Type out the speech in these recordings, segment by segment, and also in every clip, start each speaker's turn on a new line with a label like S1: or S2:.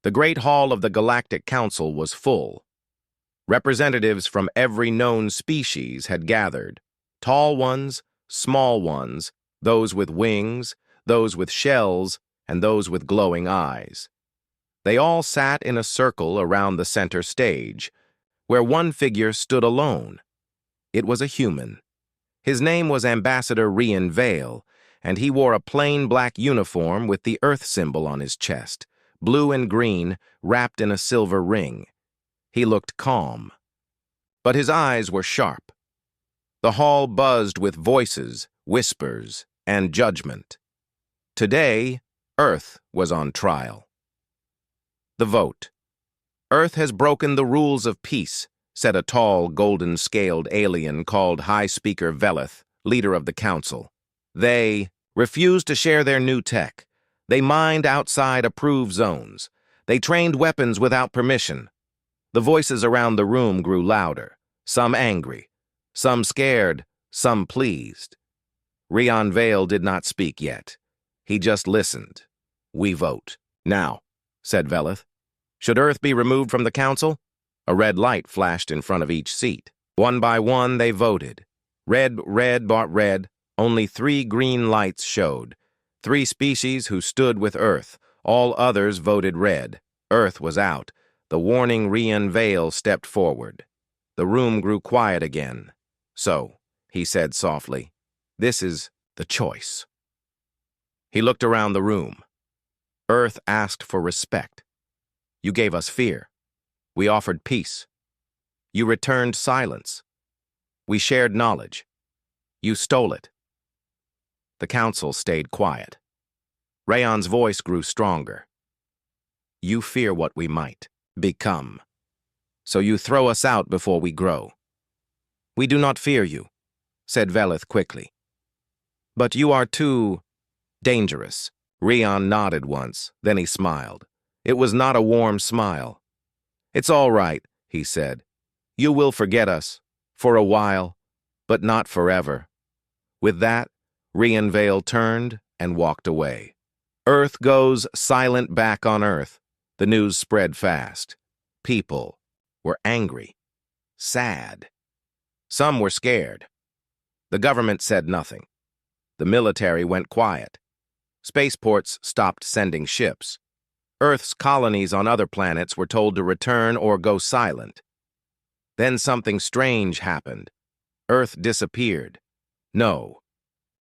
S1: The Great Hall of the Galactic Council was full. Representatives from every known species had gathered. Tall ones, small ones, those with wings, those with shells, and those with glowing eyes. They all sat in a circle around the center stage, where one figure stood alone. It was a human. His name was Ambassador Rian Vale, and he wore a plain black uniform with the Earth symbol on his chest, blue and green, wrapped in a silver ring. He looked calm. But his eyes were sharp. The hall buzzed with voices, whispers, and judgment. Today, Earth was on trial. The vote. Earth has broken the rules of peace, said a tall, golden-scaled alien called High Speaker Velith, leader of the council. They refused to share their new tech. They mined outside approved zones. They trained weapons without permission. The voices around the room grew louder, some angry, some scared, some pleased. Rian Vale did not speak yet. He just listened. We vote. Now, said Velith. Should Earth be removed from the council? A red light flashed in front of each seat. One by one, they voted. Red bought red. Only 3 green lights showed. 3 species who stood with Earth. All others voted red. Earth was out. The warning Rian Vale stepped forward. The room grew quiet again. So, he said softly, this is the choice. He looked around the room. Earth asked for respect. You gave us fear. We offered peace. You returned silence. We shared knowledge. You stole it. The council stayed quiet. Rayon's voice grew stronger. You fear what we might become. So you throw us out before we grow. We do not fear you, said Velith quickly. But you are too dangerous. Rian nodded once, then he smiled. It was not a warm smile. It's all right, he said. You will forget us, for a while, but not forever. With that, Rian Vale turned and walked away. Earth goes silent back on Earth. The news spread fast. People were angry, sad. Some were scared. The government said nothing. The military went quiet. Spaceports stopped sending ships. Earth's colonies on other planets were told to return or go silent. Then something strange happened. Earth disappeared. No,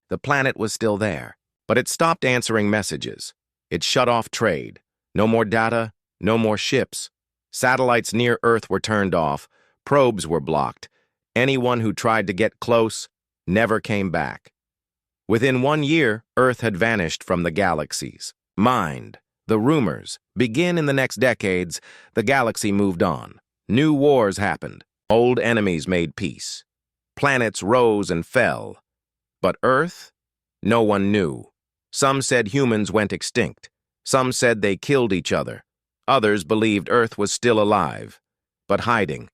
S1: the planet was still there, but it stopped answering messages. It shut off trade. No more data, no more ships. Satellites near Earth were turned off. Probes were blocked. Anyone who tried to get close never came back. Within 1 year, Earth had vanished from the galaxies. Mind. The rumors begin in the next decades. The galaxy moved on. New wars happened. Old enemies made peace. Planets rose and fell. But Earth? No one knew. Some said humans went extinct. Some said they killed each other. Others believed Earth was still alive, but hiding.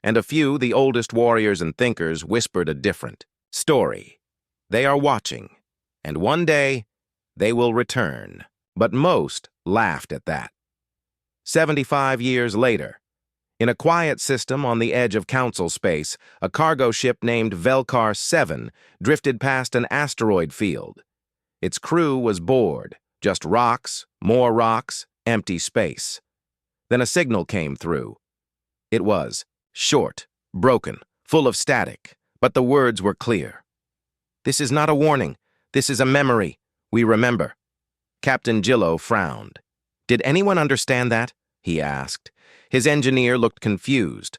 S1: And a few, the oldest warriors and thinkers, whispered a different story. They are watching, and one day they will return. But most laughed at that. 75 years later, in a quiet system on the edge of council space, a cargo ship named Velkar 7 drifted past an asteroid field. Its crew was bored, just rocks, more rocks, empty space. Then a signal came through. It was short, broken, full of static, but the words were clear. This is not a warning. This is a memory. We remember. Captain Gillo frowned. Did anyone understand that? He asked. His engineer looked confused.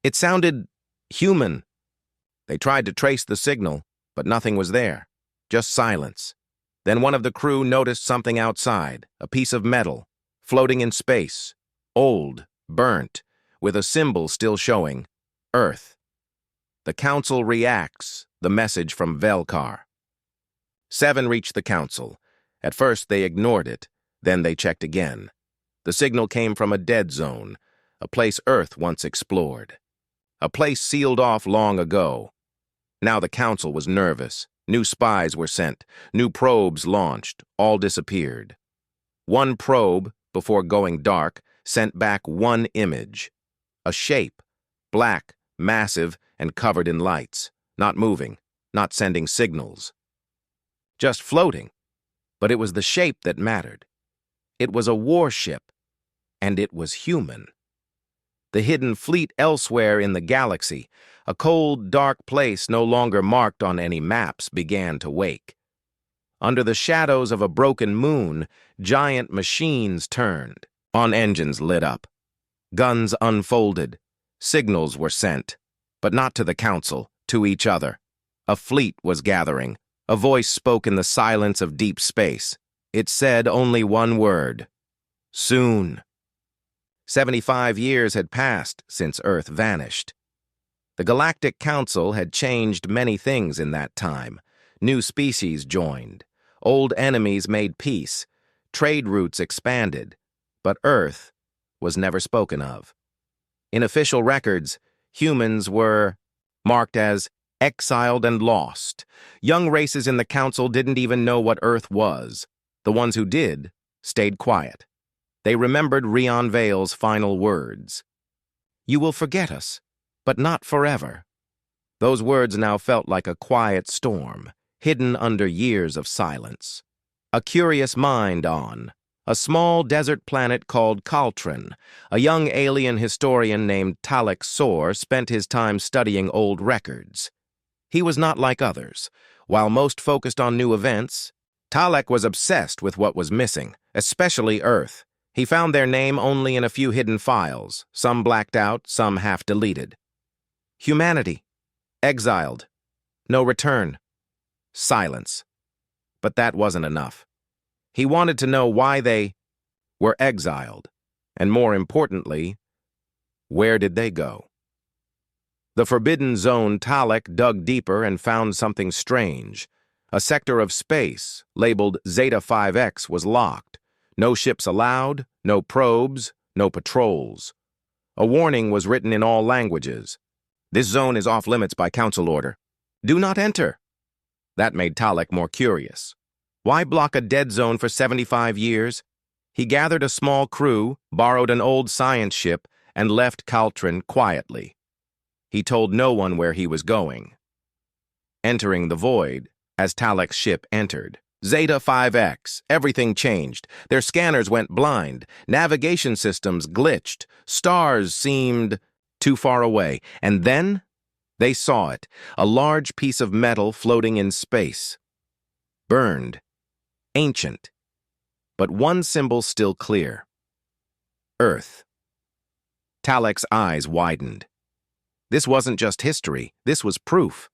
S1: It sounded human. They tried to trace the signal, but nothing was there. Just silence. Then one of the crew noticed something outside, a piece of metal, floating in space, old, burnt, with a symbol still showing, Earth. The council reacts, the message from Velkar. 7 reached the council. At first, they ignored it. Then they checked again. The signal came from a dead zone, a place Earth once explored. A place sealed off long ago. Now the council was nervous. New spies were sent. New probes launched. All disappeared. One probe, before going dark, sent back one image. A shape, black, massive, and covered in lights, not moving, not sending signals. Just floating, but it was the shape that mattered. It was a warship, and it was human. The hidden fleet elsewhere in the galaxy, a cold, dark place no longer marked on any maps, began to wake. Under the shadows of a broken moon, giant machines turned. On engines lit up. Guns unfolded. Signals were sent, but not to the Council, to each other. A fleet was gathering. A voice spoke in the silence of deep space. It said only one word: soon. 75 years had passed since Earth vanished. The Galactic Council had changed many things in that time. New species joined. Old enemies made peace. Trade routes expanded. But Earth was never spoken of. In official records, humans were marked as exiled and lost. Young races in the Council didn't even know what Earth was. The ones who did stayed quiet. They remembered Rion Vale's final words. "You will forget us, but not forever." Those words now felt like a quiet storm, hidden under years of silence. A curious mind on a small desert planet called Caltrin. A young alien historian named Talek Sor spent his time studying old records. He was not like others. While most focused on new events, Talek was obsessed with what was missing, especially Earth. He found their name only in a few hidden files, some blacked out, some half-deleted. Humanity. Exiled. No return. Silence. But that wasn't enough. He wanted to know why they were exiled, and more importantly, where did they go? The Forbidden Zone. Talek dug deeper and found something strange. A sector of space, labeled Zeta 5X, was locked. No ships allowed, no probes, no patrols. A warning was written in all languages. "This zone is off limits by Council order. Do not enter." That made Talek more curious. Why block a dead zone for 75 years? He gathered a small crew, borrowed an old science ship, and left Caltrin quietly. He told no one where he was going. Entering the void, as Talek's ship entered. Zeta 5X, everything changed. Their scanners went blind. Navigation systems glitched. Stars seemed too far away. And then they saw it, a large piece of metal floating in space. Burned. Ancient. But one symbol still clear. Earth. Talek's eyes widened. This wasn't just history, this was proof.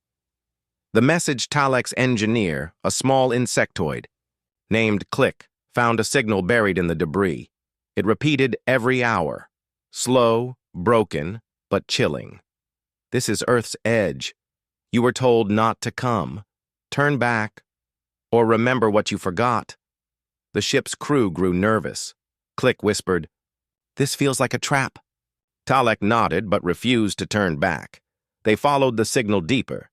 S1: The message Talek's engineer, a small insectoid, named Click, found a signal buried in the debris. It repeated every hour. Slow, broken, but chilling. "This is Earth's edge. You were told not to come. Turn back, or remember what you forgot." The ship's crew grew nervous. Click whispered, "This feels like a trap." Talek nodded but refused to turn back. They followed the signal deeper.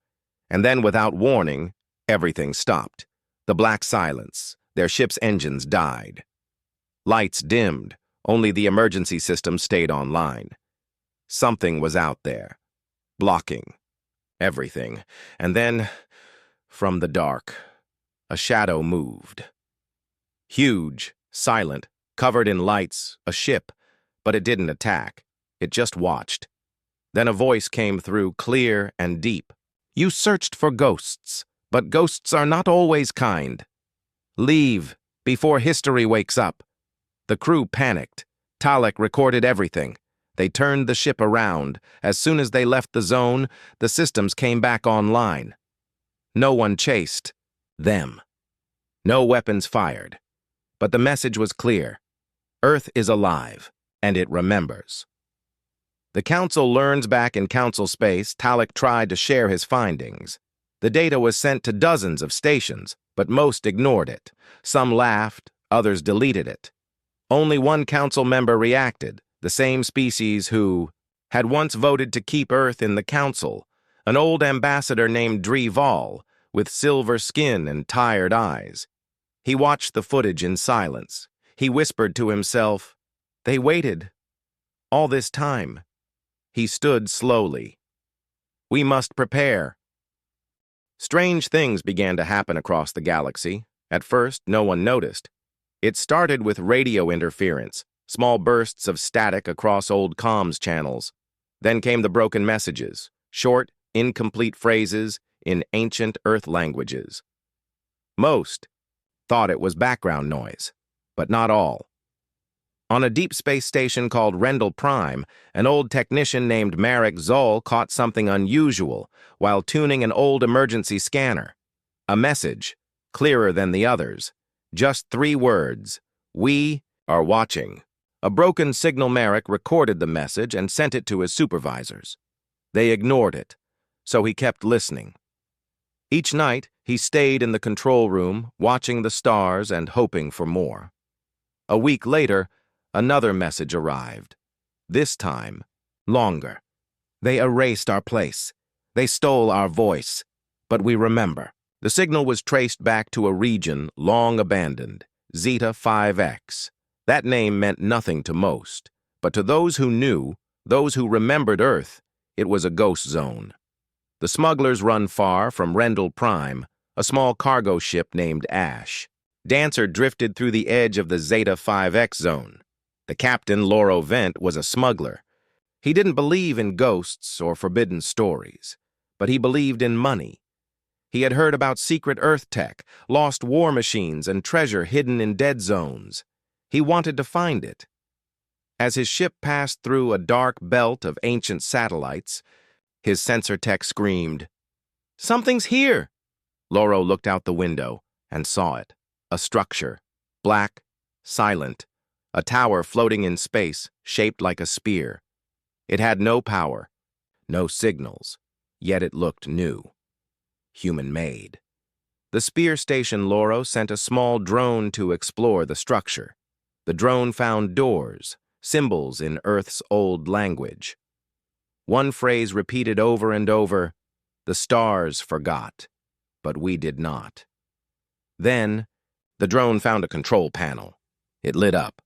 S1: And then, without warning, everything stopped. The black silence. Their ship's engines died. Lights dimmed. Only the emergency system stayed online. Something was out there, blocking everything. And then, from the dark, a shadow moved. Huge, silent, covered in lights, a ship, but it didn't attack. It just watched. Then a voice came through, clear and deep. "You searched for ghosts, but ghosts are not always kind. Leave before history wakes up." The crew panicked. Talek recorded everything. They turned the ship around. As soon as they left the zone, the systems came back online. No one chased them. No weapons fired. But the message was clear. Earth is alive, and it remembers. The Council learns. Back in Council space, Talek tried to share his findings. The data was sent to dozens of stations, but most ignored it. Some laughed, others deleted it. Only one Council member reacted, the same species who had once voted to keep Earth in the Council, an old ambassador named Val, with silver skin and tired eyes. He watched the footage in silence. He whispered to himself, "They waited. All this time." He stood slowly. "We must prepare." Strange things began to happen across the galaxy. At first, no one noticed. It started with radio interference, small bursts of static across old comms channels. Then came the broken messages, short, incomplete phrases in ancient Earth languages. Most thought it was background noise, but not all. On a deep space station called Rendell Prime, an old technician named Marek Zoll caught something unusual while tuning an old emergency scanner. A message, clearer than the others. Just 3 words: "We are watching." A broken signal Marek recorded the message and sent it to his supervisors. They ignored it, so he kept listening. Each night, he stayed in the control room, watching the stars and hoping for more. A week later, another message arrived. This time, longer. "They erased our place. They stole our voice. But we remember." The signal was traced back to a region long abandoned, Zeta 5X. That name meant nothing to most, but to those who knew, those who remembered Earth, it was a ghost zone. The smugglers run far from Rendell Prime, a small cargo ship named Ash. Dancer drifted through the edge of the Zeta 5X zone. The captain, Loro Vent, was a smuggler. He didn't believe in ghosts or forbidden stories, but he believed in money. He had heard about secret Earth tech, lost war machines, and treasure hidden in dead zones. He wanted to find it. As his ship passed through a dark belt of ancient satellites, his sensor tech screamed, "Something's here!" Loro looked out the window and saw it. A structure, black, silent, a tower floating in space, shaped like a spear. It had no power, no signals, yet it looked new. Human-made. The spear station Loro sent a small drone to explore the structure. The drone found doors, symbols in Earth's old language. One phrase repeated over and over, "The stars forgot, but we did not." Then, the drone found a control panel. It lit up.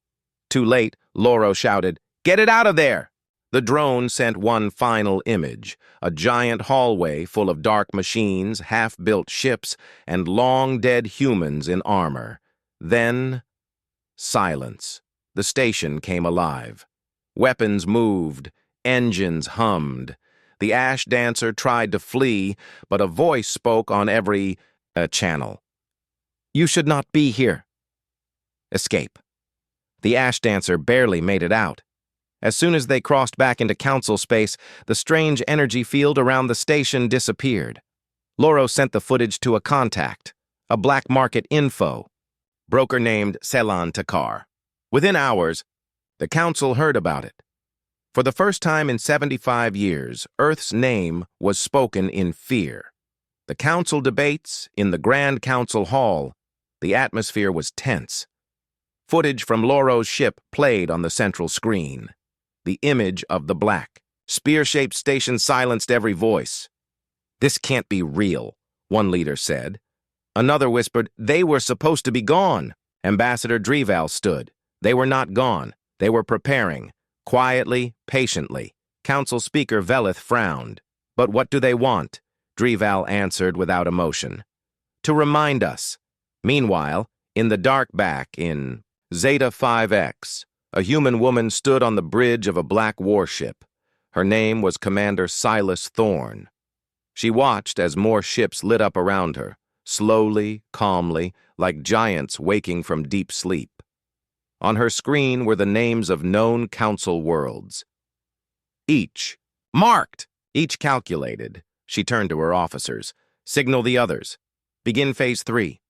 S1: Too late, Loro shouted, "Get it out of there!" The drone sent one final image, a giant hallway full of dark machines, half-built ships, and long-dead humans in armor. Then, silence. The station came alive. Weapons moved, engines hummed. The Ash Dancer tried to flee, but a voice spoke on every channel. "You should not be here." Escape. The Ash Dancer barely made it out. As soon as they crossed back into council space, the strange energy field around the station disappeared. Loro sent the footage to a contact, a black market info, broker named Selan Takar. Within hours, the council heard about it. For the first time in 75 years, Earth's name was spoken in fear. The council debates in the Grand Council Hall, the atmosphere was tense. Footage from Loro's ship played on the central screen. The image of the black, spear-shaped station silenced every voice. "This can't be real," one leader said. Another whispered, "They were supposed to be gone." Ambassador Dreval stood. They were not gone. They were preparing. Quietly, patiently. Council Speaker Velith frowned. "But what do they want?" Dreval answered without emotion. "To remind us." Meanwhile, in the dark back in Zeta 5X, a human woman stood on the bridge of a black warship. Her name was Commander Silas Thorne. She watched as more ships lit up around her, slowly, calmly, like giants waking from deep sleep. On her screen were the names of known council worlds. Each marked, each calculated. She turned to her officers. "Signal the others. Begin Phase 3.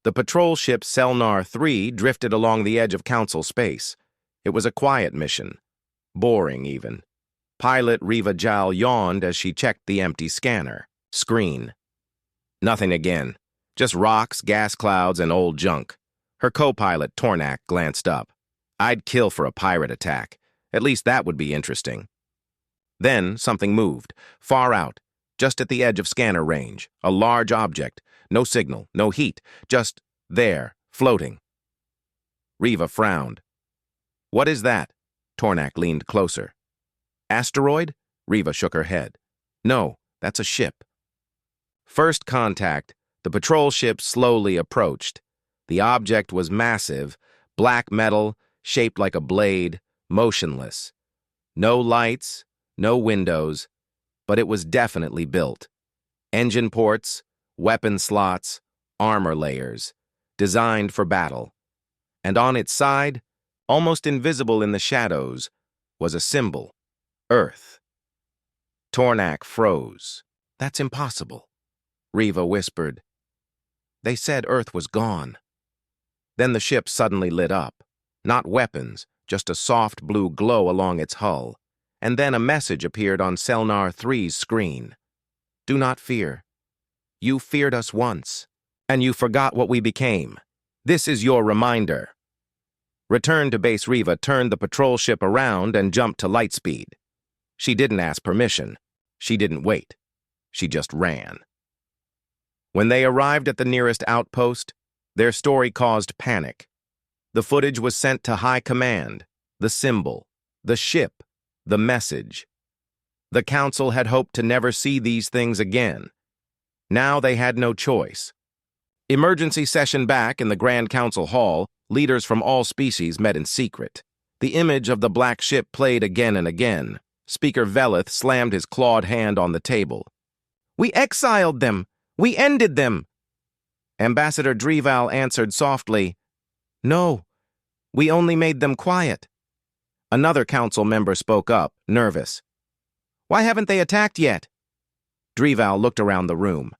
S1: The patrol ship Selnar 3 drifted along the edge of council space. It was a quiet mission. Boring, even. Pilot Riva Jal yawned as she checked the empty scanner. Screen. Nothing again. Just rocks, gas clouds, and old junk. Her co-pilot, Tornak, glanced up. "I'd kill for a pirate attack. At least that would be interesting." Then something moved, far out, just at the edge of scanner range. A large object. No signal, no heat, just there, floating. Riva frowned. What is that? Tornak leaned closer. Asteroid? Riva shook her head. No, that's a ship. First contact, the patrol ship slowly approached. The object was massive, black metal, shaped like a blade, motionless. No lights, no windows, but it was definitely built. Engine ports, weapon slots, armor layers, designed for battle. And on its side, almost invisible in the shadows, was a symbol, Earth. Tornak froze. That's impossible. Riva whispered. They said Earth was gone. Then the ship suddenly lit up. Not weapons, just a soft blue glow along its hull. And then a message appeared on Selnar 3's screen. Do not fear. You feared us once, and you forgot what we became. This is your reminder. Return to base. Riva turned the patrol ship around and jumped to light speed. She didn't ask permission. She didn't wait. She just ran. When they arrived at the nearest outpost, their story caused panic. The footage was sent to High Command, the symbol, the ship, the message. The Council had hoped to never see these things again. Now they had no choice. Emergency session back in the Grand Council Hall, leaders from all species met in secret. The image of the black ship played again and again. Speaker Velith slammed his clawed hand on the table. We exiled them! We ended them! Ambassador Dreval answered softly, No, we only made them quiet. Another council member spoke up, nervous. Why haven't they attacked yet? Dreval looked around the room.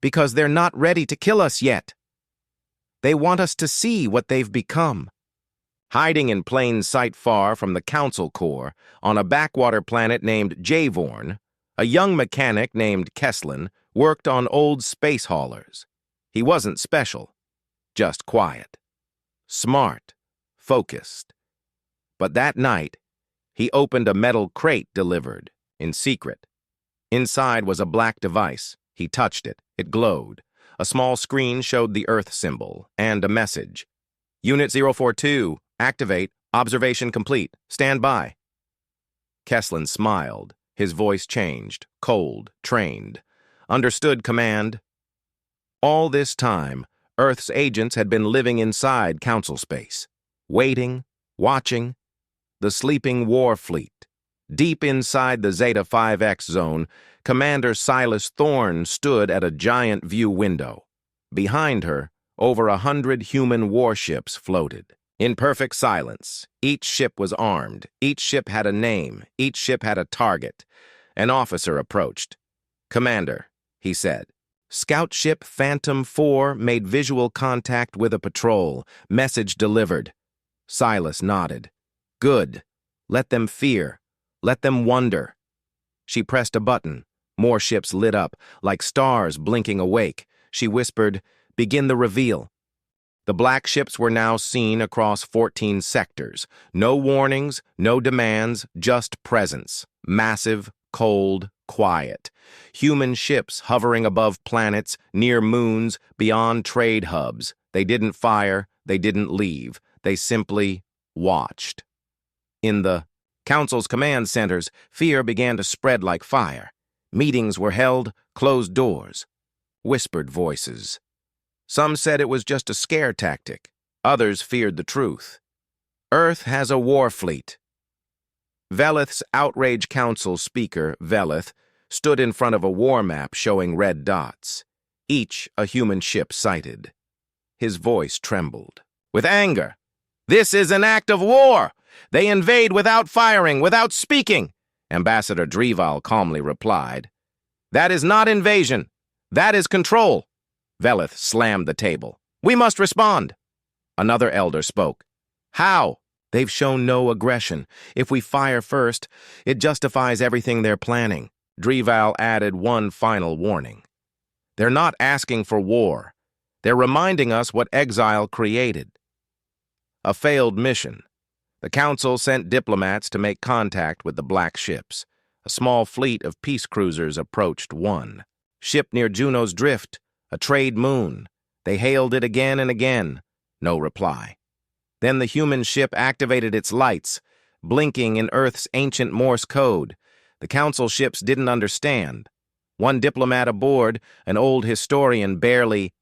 S1: Because they're not ready to kill us yet. They want us to see what they've become. Hiding in plain sight far from the council core, on a backwater planet named Javorn, a young mechanic named Kesslin worked on old space haulers. He wasn't special, just quiet, smart, focused. But that night, he opened a metal crate delivered, in secret. Inside was a black device. He touched it. It glowed. A small screen showed the Earth symbol and a message. Unit 042, activate, observation complete, stand by. Kesslin smiled. His voice changed, cold, trained. Understood, command. All this time, Earth's agents had been living inside Council space, waiting, watching. The sleeping Warfleet. Deep inside the Zeta 5X zone, Commander Silas Thorne stood at a giant view window. Behind her, over 100 human warships floated. In perfect silence, each ship was armed, each ship had a name, each ship had a target. An officer approached. Commander, he said. Scout ship Phantom 4 made visual contact with a patrol. Message delivered. Silas nodded. Good. Let them fear. Let them wonder. She pressed a button. More ships lit up, like stars blinking awake. She whispered, Begin the reveal. The black ships were now seen across 14 sectors. No warnings, no demands, just presence. Massive, cold, quiet. Human ships hovering above planets, near moons, beyond trade hubs. They didn't fire, they didn't leave. They simply watched. In the Council's command centers, fear began to spread like fire. Meetings were held, closed doors. Whispered voices. Some said it was just a scare tactic. Others feared the truth. Earth has a Warfleet. Velith's Outrage Council speaker, Velith, stood in front of a war map showing red dots, each a human ship sighted. His voice trembled. With anger. This is an act of war! They invade without firing, without speaking, Ambassador Dreval calmly replied. That is not invasion. That is control. Velith slammed the table. We must respond. Another elder spoke. How? They've shown no aggression. If we fire first, it justifies everything they're planning. Dreval added one final warning. They're not asking for war. They're reminding us what exile created. A failed mission. The Council sent diplomats to make contact with the black ships. A small fleet of peace cruisers approached one. Ship near Juno's Drift, a trade moon. They hailed it again and again. No reply. Then the human ship activated its lights, blinking in Earth's ancient Morse code. The Council ships didn't understand. One diplomat aboard, an old historian, barely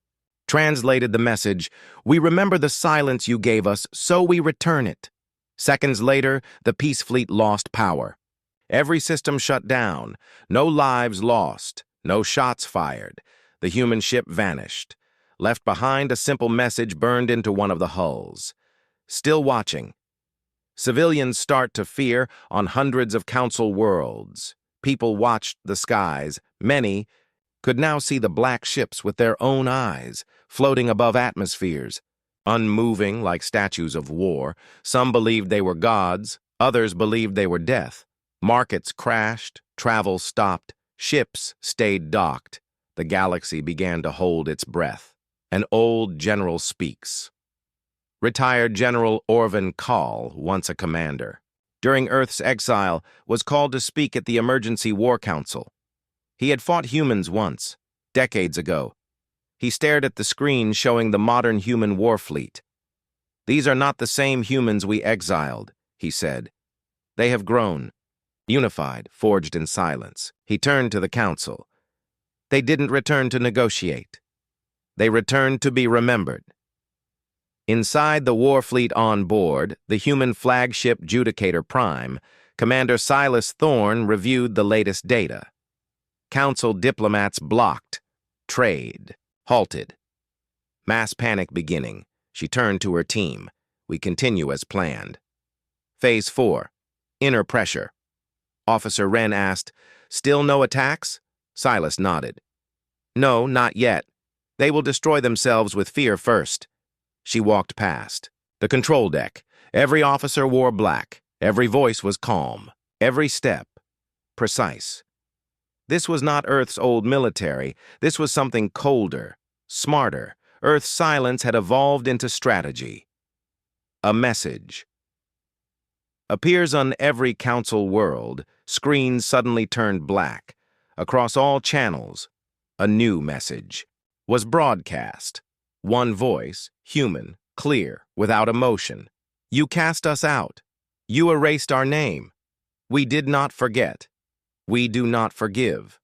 S1: translated the message. "We remember the silence you gave us, so we return it." Seconds later, the peace fleet lost power. Every system shut down. No lives lost. No shots fired. The human ship vanished. Left behind, a simple message burned into one of the hulls. Still watching. Civilians start to fear on hundreds of Council worlds. People watched the skies. Many could now see the black ships with their own eyes, floating above atmospheres, unmoving like statues of war. Some believed they were gods, others believed they were death. Markets crashed, travel stopped, ships stayed docked. The galaxy began to hold its breath. An old general speaks. Retired General Orvin Kahl, once a commander, during Earth's exile, was called to speak at the Emergency War Council. He had fought humans once, decades ago. He stared at the screen showing the modern human Warfleet. "These are not the same humans we exiled," he said. "They have grown, unified, forged in silence." He turned to the Council. They didn't return to negotiate. They returned to be remembered. Inside the Warfleet on board, the human flagship Judicator Prime, Commander Silas Thorne reviewed the latest data. Council diplomats blocked. Trade halted. Mass panic beginning. She turned to her team. "We continue as planned." Phase 4. Inner pressure. Officer Wren asked, "Still no attacks?" Silas nodded. "No, not yet. They will destroy themselves with fear first." She walked past. The control deck. Every officer wore black. Every voice was calm. Every step precise. This was not Earth's old military. This was something colder, smarter. Earth's silence had evolved into strategy. A message appears on every Council world. Screens suddenly turned black. Across all channels, a new message was broadcast. One voice, human, clear, without emotion. "You cast us out. You erased our name. We did not forget. We do not forgive.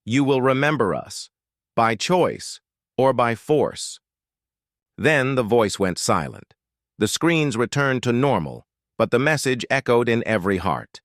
S1: You will remember us, by choice or by force." Then the voice went silent. The screens returned to normal, but the message echoed in every heart.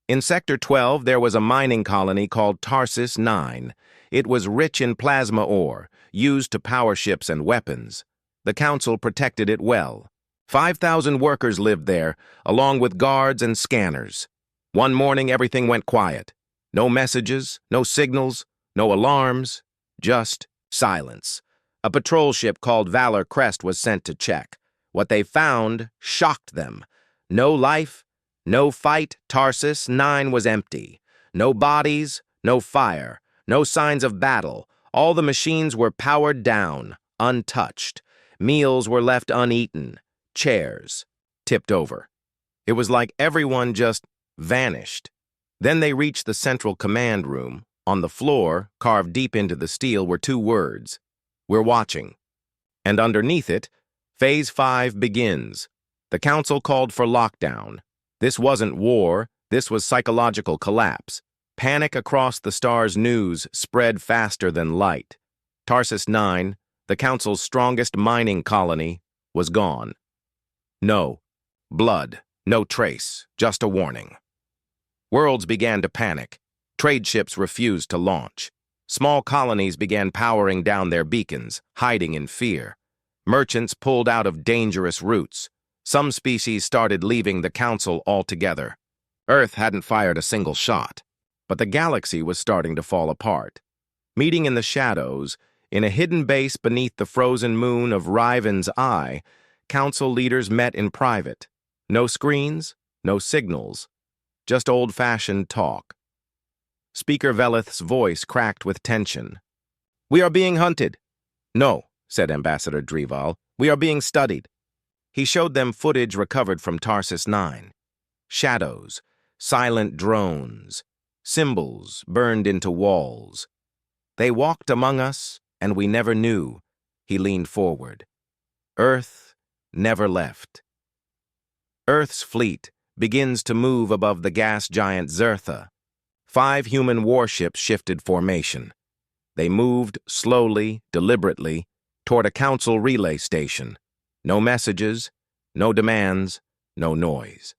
S1: In Sector 12, there was a mining colony called Tarsus 9. It was rich in plasma ore, used to power ships and weapons. The Council protected it well. 5,000 workers lived there, along with guards and scanners. One morning, everything went quiet. No messages, no signals, no alarms, just silence. A patrol ship called Valor Crest was sent to check. What they found shocked them. No life, no fight. Tarsus 9 was empty. No bodies, no fire, no signs of battle. All the machines were powered down, untouched. Meals were left uneaten. Chairs tipped over. It was like everyone just vanished. Then they reached the central command room. On the floor, carved deep into the steel, were two words: "We're watching." And underneath it, Phase 5 begins. The Council called for lockdown. This wasn't war, this was psychological collapse. Panic across the star's news spread faster than light. Tarsus 9, the Council's strongest mining colony, was gone. No blood, no trace, just a warning. Worlds began to panic. Trade ships refused to launch. Small colonies began powering down their beacons, hiding in fear. Merchants pulled out of dangerous routes. Some species started leaving the Council altogether. Earth hadn't fired a single shot, but the galaxy was starting to fall apart. Meeting in the shadows, in a hidden base beneath the frozen moon of Riven's Eye, Council leaders met in private. No screens, no signals, just old-fashioned talk. Speaker Velith's voice cracked with tension. "We are being hunted." "No," said Ambassador Dreval. "We are being studied." He showed them footage recovered from Tarsus 9. Shadows, silent drones, symbols burned into walls. "They walked among us, and we never knew." He leaned forward. "Earth never left. Earth's fleet begins to move above the gas giant Zertha. 5 human warships shifted formation. They moved slowly, deliberately, toward a council relay station. No messages, no demands, no noise.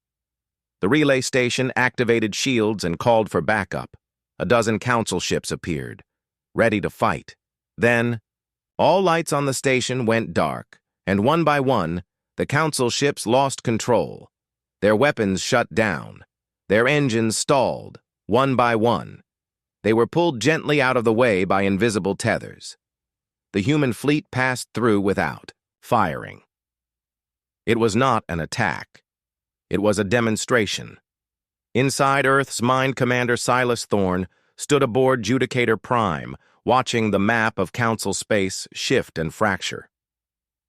S1: The relay station activated shields and called for backup. A dozen council ships appeared, ready to fight. Then, all lights on the station went dark, and one by one, the council ships lost control. Their weapons shut down. Their engines stalled, one by one. They were pulled gently out of the way by invisible tethers. The human fleet passed through without firing. It was not an attack. It was a demonstration. Inside Earth's Mind Commander Silas Thorne stood aboard Judicator Prime, watching the map of Council space shift and fracture.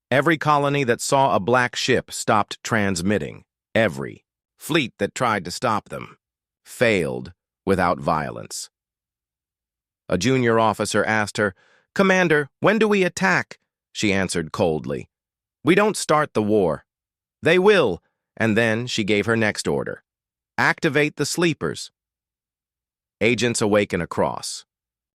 S1: Every colony that saw a black ship stopped transmitting. Every fleet that tried to stop them failed without violence. A junior officer asked her, "Commander, when do we attack?" She answered coldly, "We don't start the war." "They will," and then she gave her next order. "Activate the sleepers." Agents awaken across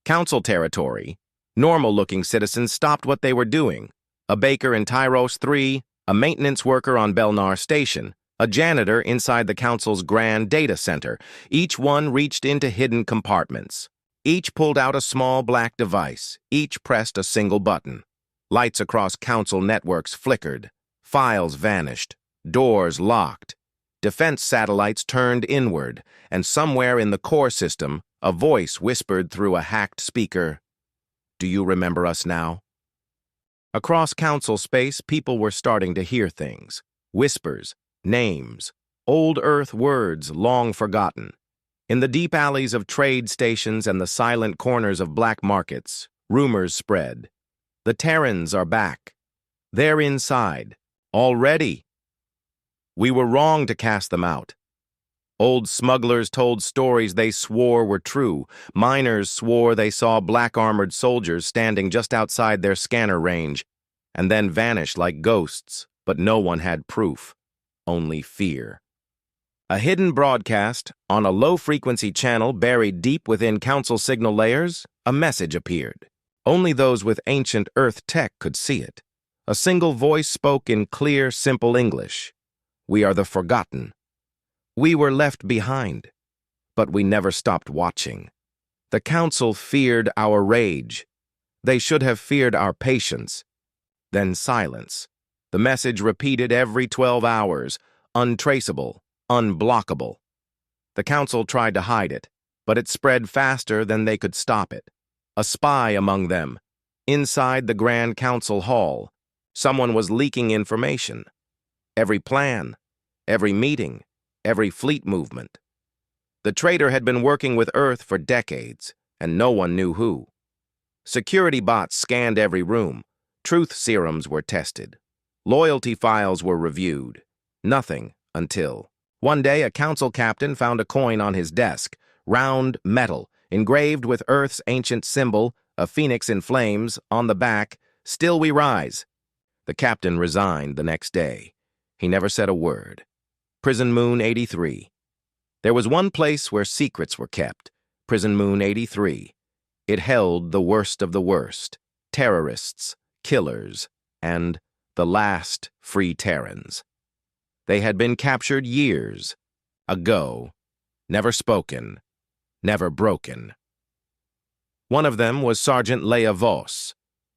S1: Council territory. Normal-looking citizens stopped what they were doing. A baker in Tyros 3, a maintenance worker on Belnar Station, a janitor inside the Council's grand data center. Each one reached into hidden compartments. Each pulled out a small black device. Each pressed a single button. Lights across Council networks flickered. Files vanished. Doors locked. Defense satellites turned inward, and somewhere in the core system, a voice whispered through a hacked speaker, "Do you remember us now?" Across Council space, people were starting to hear things. Whispers, names, old Earth words long forgotten. In the deep alleys of trade stations and the silent corners of black markets, rumors spread. The Terrans are back. They're inside. Already. We were wrong to cast them out. Old smugglers told stories they swore were true. Miners swore they saw black-armored soldiers standing just outside their scanner range, and then vanished like ghosts, but no one had proof. Only fear. A hidden broadcast, on a low-frequency channel buried deep within Council signal layers, a message appeared. Only those with ancient Earth tech could see it. A single voice spoke in clear, simple English. "We are the forgotten. We were left behind, but we never stopped watching. The Council feared our rage. They should have feared our patience." Then silence. The message repeated every 12 hours, untraceable, unblockable. The Council tried to hide it, but it spread faster than they could stop it. A spy among them. Inside the Grand Council Hall, someone was leaking information. Every plan, every meeting, every fleet movement. The traitor had been working with Earth for decades, and no one knew who. Security bots scanned every room. Truth serums were tested. Loyalty files were reviewed. Nothing until one day a Council captain found a coin on his desk, round metal, engraved with Earth's ancient symbol, a phoenix in flames, on the back, "Still we rise." The captain resigned the next day. He never said a word. Prison Moon 83. There was one place where secrets were kept. Prison Moon 83. It held the worst of the worst. Terrorists, killers, and the last free Terrans. They had been captured years ago, never spoken, never broken. One of them was Sergeant Leia Voss,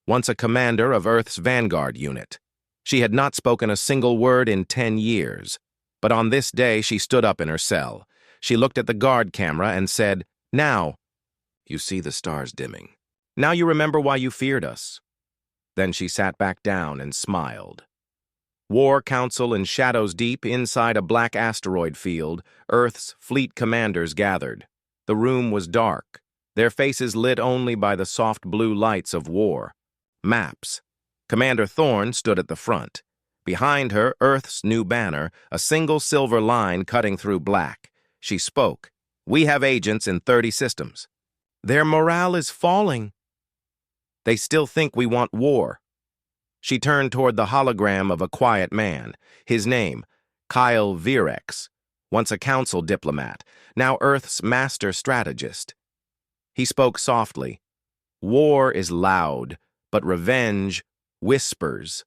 S1: once a commander of Earth's Vanguard unit. She had not spoken a single word in 10 years, but on this day she stood up in her cell. She looked at the guard camera and said, "Now, you see the stars dimming. Now you remember why you feared us." Then she sat back down and smiled. War Council and Shadows Deep inside a black asteroid field, Earth's fleet commanders gathered. The room was dark, their faces lit only by the soft blue lights of war. Maps. Commander Thorne stood at the front. Behind her, Earth's new banner, a single silver line cutting through black. She spoke. "We have agents in 30 systems. Their morale is falling. They still think we want war." She turned toward the hologram of a quiet man. His name, Kyle Virex, once a council diplomat, now Earth's master strategist. He spoke softly. War is loud, but revenge whispers.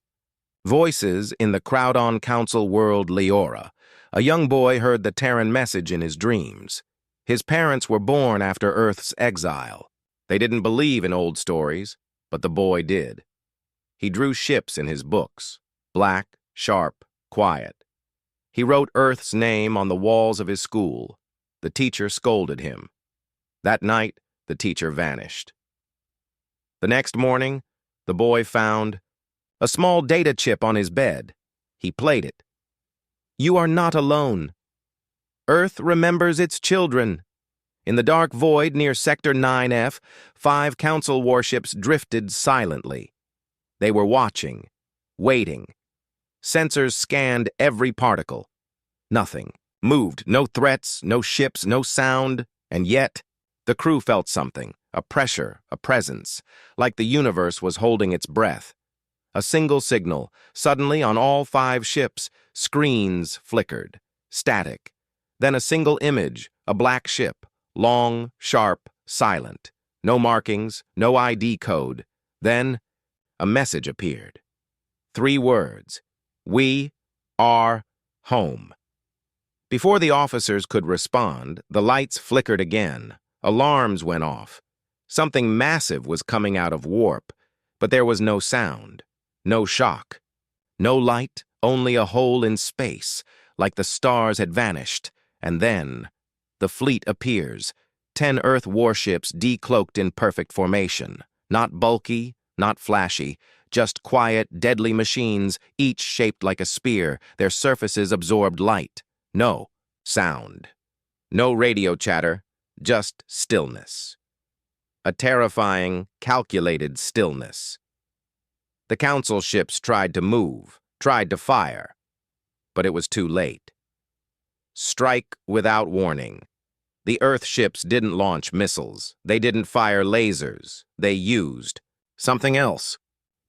S1: Voices in the crowd-on council world Leora. A young boy heard the Terran message in his dreams. His parents were born after Earth's exile. They didn't believe in old stories, but the boy did. He drew ships in his books, black, sharp, quiet. He wrote Earth's name on the walls of his school. The teacher scolded him. That night, the teacher vanished. The next morning, the boy found a small data chip on his bed. He played it. You are not alone. Earth remembers its children. In the dark void near Sector 9F, 5 council warships drifted silently. They were watching, waiting. Sensors scanned every particle. Nothing moved, no threats, no ships, no sound, and yet the crew felt something, a pressure, a presence, like the universe was holding its breath. A single signal, suddenly on all 5 ships, screens flickered, static. Then a single image, a black ship, long, sharp, silent. No markings, no ID code. Then a message appeared. 3 words. We are home. Before the officers could respond, the lights flickered again. Alarms went off. Something massive was coming out of warp, but there was no sound, no shock, no light, only a hole in space, like the stars had vanished. And then the fleet appears, 10 Earth warships decloaked in perfect formation, not bulky, not flashy, just quiet, deadly machines, each shaped like a spear. Their surfaces absorbed light. No sound. No radio chatter, just stillness. A terrifying, calculated stillness. The council ships tried to move, tried to fire, but it was too late. Strike without warning. The Earth ships didn't launch missiles. They didn't fire lasers. They used something else.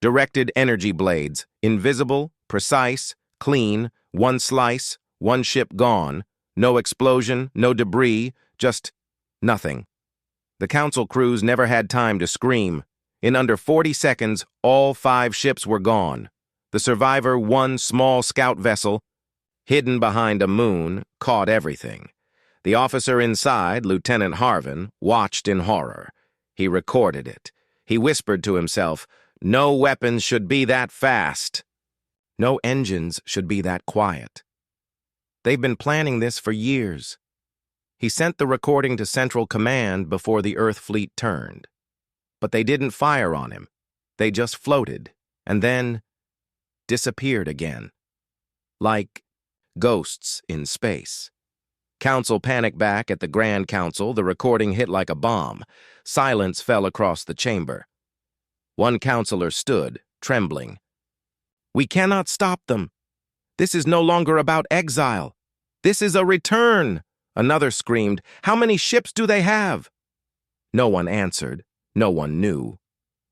S1: Directed energy blades, invisible, precise, clean, one slice, one ship gone, no explosion, no debris, just nothing. The council crews never had time to scream. In under 40 seconds, all 5 ships were gone. The survivor, one small scout vessel, hidden behind a moon, caught everything. The officer inside, Lieutenant Harvin, watched in horror. He recorded it. He whispered to himself, no weapons should be that fast. No engines should be that quiet. They've been planning this for years. He sent the recording to Central Command before the Earth fleet turned. But they didn't fire on him. They just floated, and then disappeared again. Like ghosts in space. Council panicked back at the Grand Council. The recording hit like a bomb. Silence fell across the chamber. One counselor stood, trembling. We cannot stop them. This is no longer about exile. This is a return. Another screamed, how many ships do they have? No one answered. No one knew.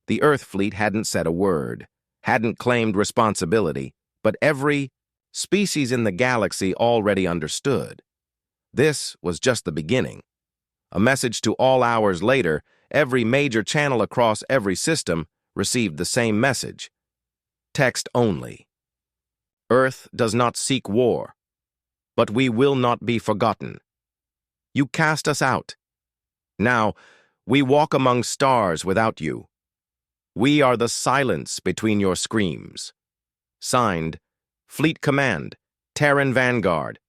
S1: The Earth fleet hadn't said a word, hadn't claimed responsibility, but every species in the galaxy already understood. This was just the beginning. A message to all hours later, every major channel across every system received the same message. Text only. Earth does not seek war, but we will not be forgotten. You cast us out. Now, we walk among stars without you. We are the silence between your screams. Signed, Fleet Command, Terran Vanguard.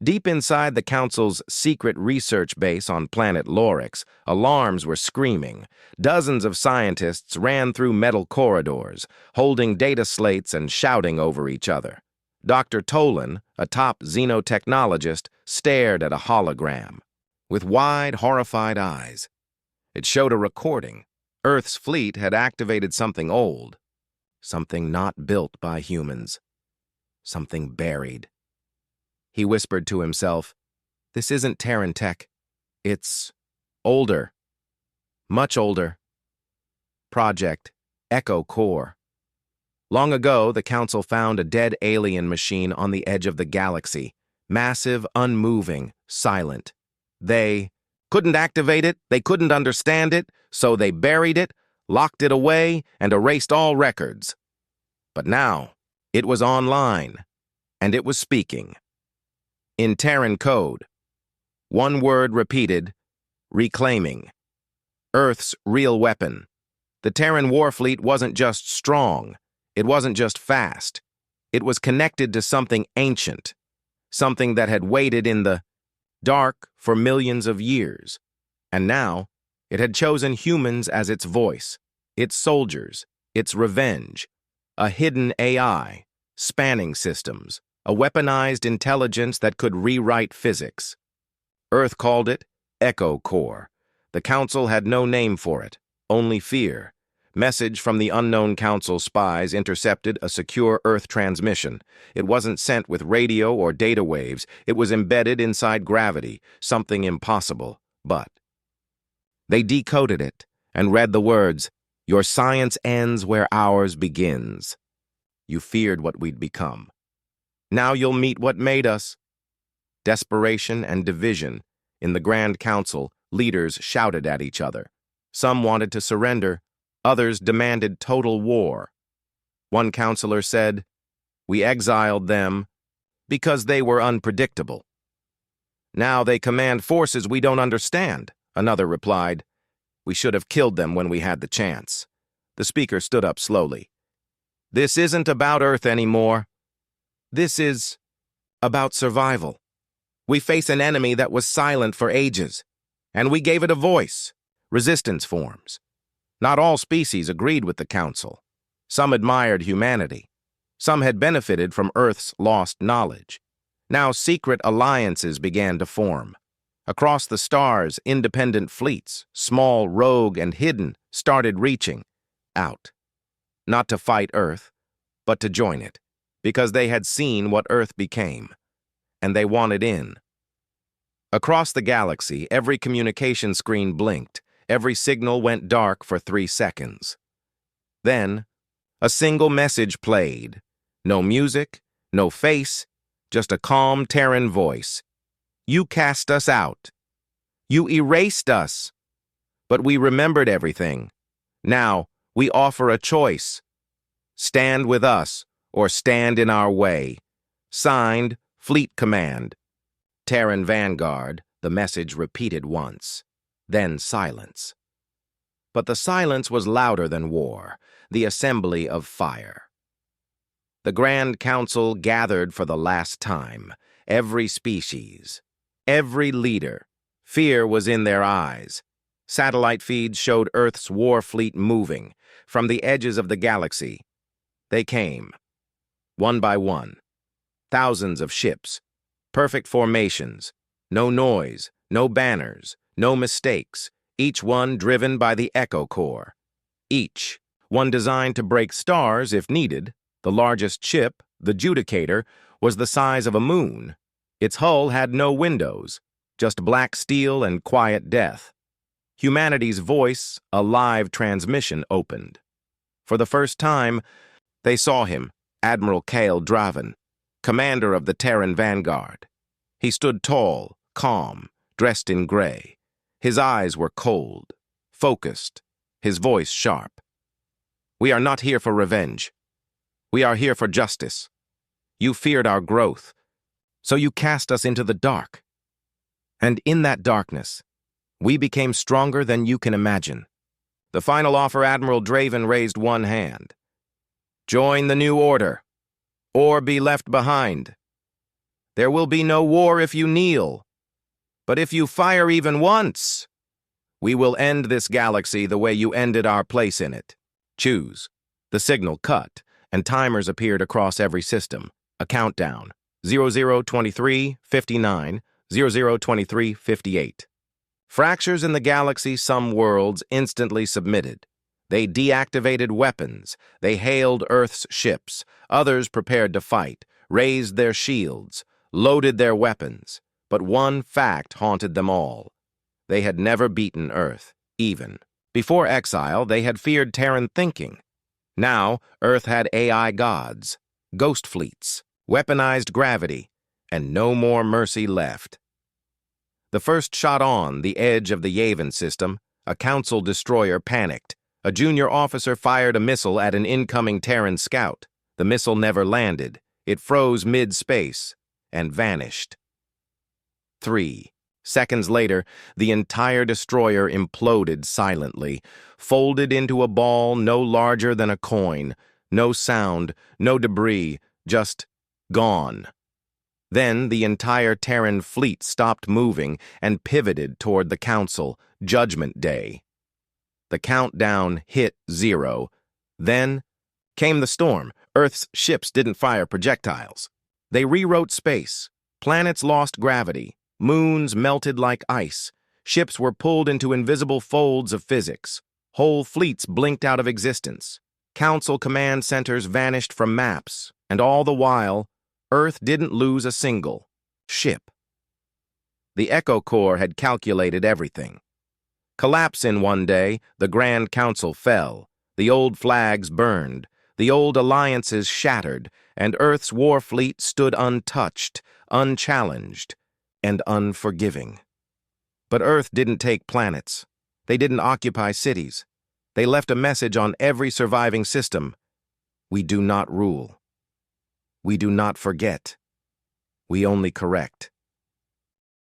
S1: Deep inside the Council's secret research base on planet Lorix, alarms were screaming. Dozens of scientists ran through metal corridors, holding data slates and shouting over each other. Dr. Tolan, a top xenotechnologist, stared at a hologram. With wide, horrified eyes. It showed a recording. Earth's fleet had activated something old. Something not built by humans. Something buried. He whispered to himself, this isn't Terran tech. It's older. Much older. Project Echo Core. Long ago, the Council found a dead alien machine on the edge of the galaxy. Massive, unmoving, silent. They couldn't activate it, they couldn't understand it, so they buried it, locked it away, and erased all records. But now, it was online, and it was speaking. In Terran code, one word repeated, reclaiming. Earth's real weapon. The Terran Warfleet wasn't just strong, it wasn't just fast. It was connected to something ancient, something that had waited in the dark for millions of years. And now, it had chosen humans as its voice, its soldiers, its revenge, a hidden AI, spanning systems, a weaponized intelligence that could rewrite physics. Earth called it Echo Core. The Council had no name for it, only fear. Message from the unknown Council spies intercepted a secure Earth transmission. It wasn't sent with radio or data waves. It was embedded inside gravity, something impossible. But they decoded it and read the words, "Your science ends where ours begins." You feared what we'd become. Now you'll meet what made us. Desperation and division. In the Grand Council, leaders shouted at each other. Some wanted to surrender. Others demanded total war. One counselor said, "We exiled them because they were unpredictable." "Now they command forces we don't understand," another replied. "We should have killed them when we had the chance." The speaker stood up slowly. "This isn't about Earth anymore. This is about survival. We face an enemy that was silent for ages, and we gave it a voice. Resistance forms. Not all species agreed with the Council. Some admired humanity. Some had benefited from Earth's lost knowledge. Now secret alliances began to form. Across the stars, independent fleets, small, rogue, and hidden, started reaching out. Not to fight Earth, but to join it, because they had seen what Earth became, and they wanted in. Across the galaxy, every communication screen blinked. Every signal went dark for 3 seconds. Then, a single message played. No music, no face, just a calm Terran voice. "You cast us out. You erased us. But we remembered everything. Now, we offer a choice. Stand with us, or stand in our way. Signed, Fleet Command." Terran Vanguard, the message repeated once. Then silence. But the silence was louder than war, the assembly of fire. The Grand Council gathered for the last time. Every species, every leader. Fear was in their eyes. Satellite feeds showed Earth's war fleet moving from the edges of the galaxy. They came, one by one. Thousands of ships, perfect formations, no noise, no banners, no mistakes, each one driven by the Echo Core. Each, one designed to break stars if needed. The largest ship, the Judicator, was the size of a moon. Its hull had no windows, just black steel and quiet death. Humanity's voice, a live transmission, opened. For the first time, they saw him, Admiral Kale Draven, commander of the Terran Vanguard. He stood tall, calm, dressed in gray. His eyes were cold, focused, his voice sharp. "We are not here for revenge. We are here for justice. You feared our growth, so you cast us into the dark. And in that darkness, we became stronger than you can imagine." The final offer, Admiral Draven raised one hand. "Join the new order, or be left behind. There will be no war if you kneel. But if you fire even once, we will end this galaxy the way you ended our place in it. Choose." The signal cut, and timers appeared across every system. A countdown, 0023:59, 0023:58. Fractures in the galaxy, some worlds instantly submitted. They deactivated weapons. They hailed Earth's ships. Others prepared to fight, raised their shields, loaded their weapons. But one fact haunted them all. They had never beaten Earth, even. Before exile, they had feared Terran thinking. Now, Earth had AI gods, ghost fleets, weaponized gravity, and no more mercy left. The first shot on the edge of the Yavin system, a Council destroyer panicked. A junior officer fired a missile at an incoming Terran scout. The missile never landed. It froze mid-space and vanished. 3 seconds later, the entire destroyer imploded silently, folded into a ball no larger than a coin. No sound, no debris, just gone. Then the entire Terran fleet stopped moving and pivoted toward the Council, Judgment Day. The countdown hit 0. Then came the storm. Earth's ships didn't fire projectiles. They rewrote space. Planets lost gravity. Moons melted like ice. Ships were pulled into invisible folds of physics. Whole fleets blinked out of existence. Council command centers vanished from maps. And all the while, Earth didn't lose a single ship. The Echo Corps had calculated everything. Collapse in one day, the Grand Council fell. The old flags burned. The old alliances shattered, and Earth's Warfleet stood untouched, unchallenged, and unforgiving. But Earth didn't take planets. They didn't occupy cities. They left a message on every surviving system. We do not rule. We do not forget. We only correct.